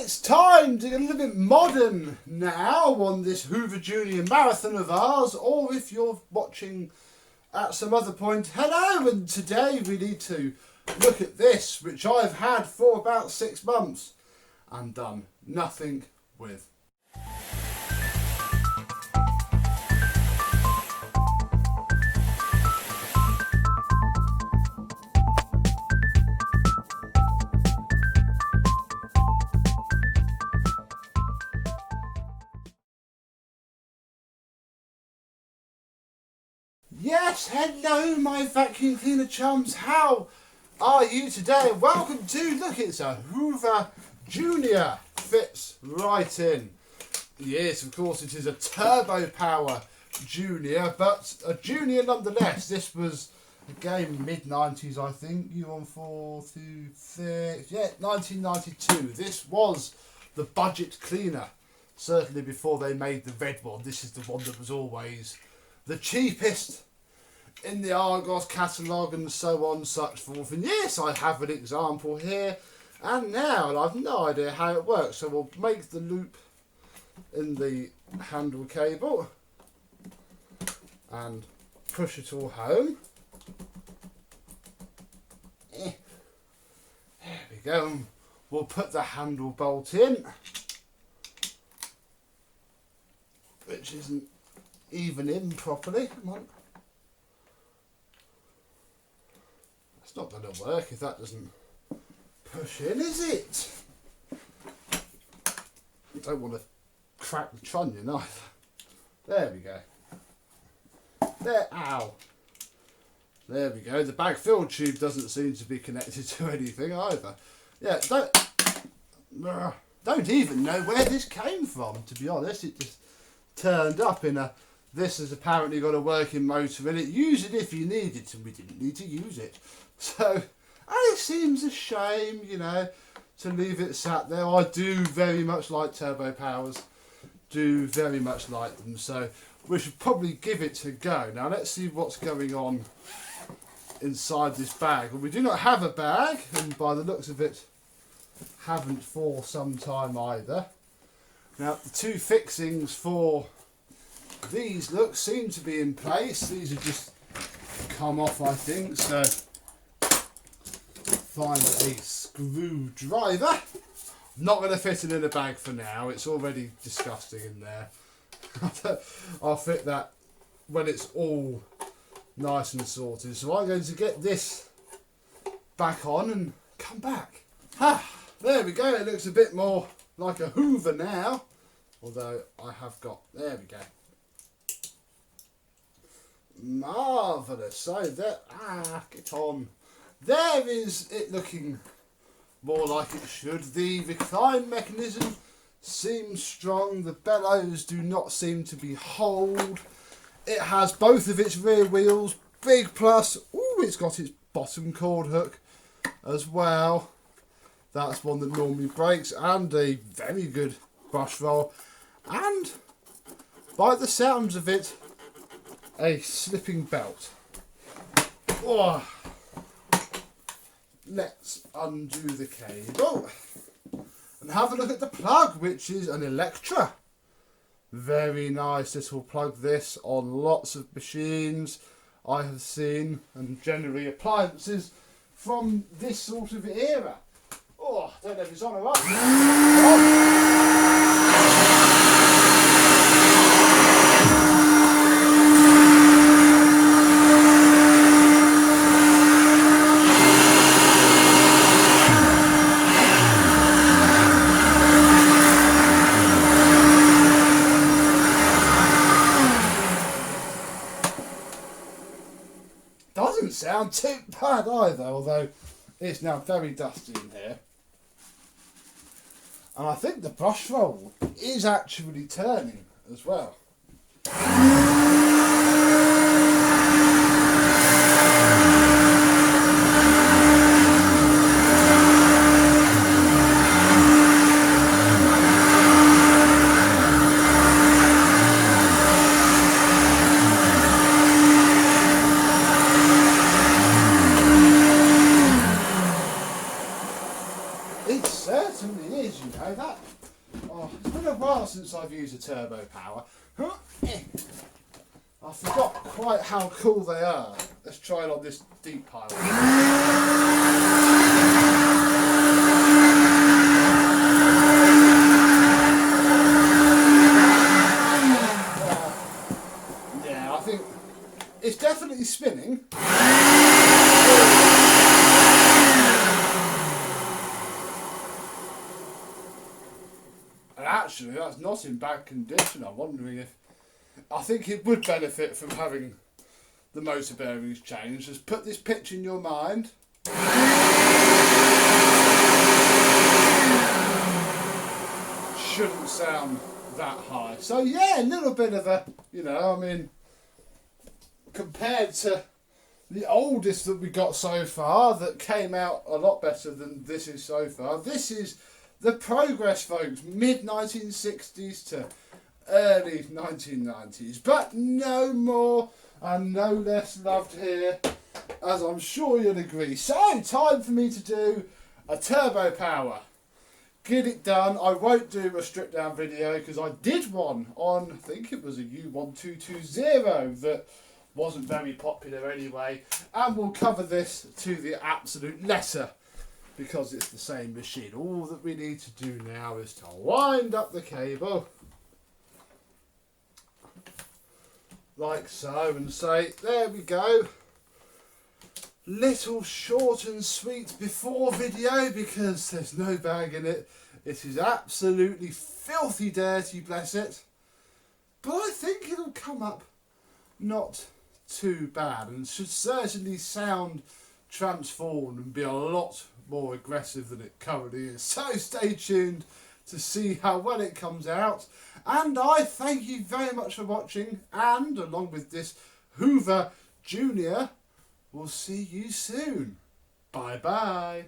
It's time to get a little bit modern now on this Hoover Junior marathon of ours, or if you're watching at some other point, hello, and today we need to look at this, which I've had for about 6 months and done nothing with. Yes, hello my vacuum cleaner chums, how are you today? Welcome to, look, it's a Hoover Junior, fits right in. Yes, of course it is a Turbopower Junior, but a Junior nonetheless. This was, again, mid-90s I think, U1426, yeah, 1992. This was the budget cleaner, certainly before they made the red one. This is the one that was always the cheapest in the Argos catalogue and so on, such forth. And yes, I have an example here and now, and I've no idea how it works. So we'll make the loop in the handle cable and push it all home. There we go. We'll put the handle bolt in, which isn't even in properly. Come on. It's not going to work if that doesn't push in, is it? I don't want to crack the trunnion either. There we go. There, ow. There we go. The bag fill tube doesn't seem to be connected to anything either. Yeah, don't even know where this came from, to be honest. It just turned up in a, this has apparently got a working motor in it. Use it if you need it, and we didn't need to use it. So, it seems a shame, you know, to leave it sat there. I do very much like turbo powers, do very much like them, so we should probably give it a go. Now let's see what's going on inside this bag. Well, we do not have a bag, and by the looks of it, haven't for some time either. Now the two fixings for these seem to be in place. These have just come off, I think, so find a screwdriver. Not going to fit it in a bag for now, it's already disgusting in there. I'll fit that when it's all nice and sorted. So I'm going to get this back on and come back. There we go, it looks a bit more like a Hoover now, although I have got, there we go. Marvellous. So there, get on. There is it looking more like it should. The recline mechanism seems strong. The bellows do not seem to be holed. It has both of its rear wheels. Big plus. Ooh, it's got its bottom cord hook as well. That's one that normally breaks. And a very good brush roll. And by the sounds of it, a slipping belt. Oh. Let's undo the cable and have a look at the plug, which is an Electra. Very nice little plug, this, on lots of machines I have seen, and generally appliances from this sort of era. Oh, I don't know if it's on or off. Doesn't sound too bad either, although it's now very dusty in here. And I think the brush roll is actually turning as well. It certainly is, you know. that. Oh, it's been a while since I've used a turbo power. I forgot quite how cool they are. Let's try it on this deep pile. Yeah, I think it's definitely spinning. And actually, that's not in bad condition. I'm wondering if... I think it would benefit from having the motor bearings changed. Just put this pitch in your mind. Shouldn't sound that high. So yeah, a little bit of a, you know, I mean, compared to the oldest that we got so far, that came out a lot better than this is so far. This is the progress, folks, mid-1960s to early 1990s, but no more and no less loved here, as I'm sure you'll agree. So, time for me to do a turbo power. Get it done. I won't do a stripped down video because I did one on, I think it was a U1420 that wasn't very popular anyway, and we'll cover this to the absolute letter because it's the same machine. All that we need to do now is to wind up the cable like so and say, there we go. Little short and sweet before video because there's no bag in it. It is absolutely filthy dirty, bless it. But I think it'll come up not too bad and should certainly sound transformed and be a lot more aggressive than it currently is. So stay tuned to see how well it comes out. And I thank you very much for watching, and along with this Hoover Junior, we'll see you soon. Bye bye.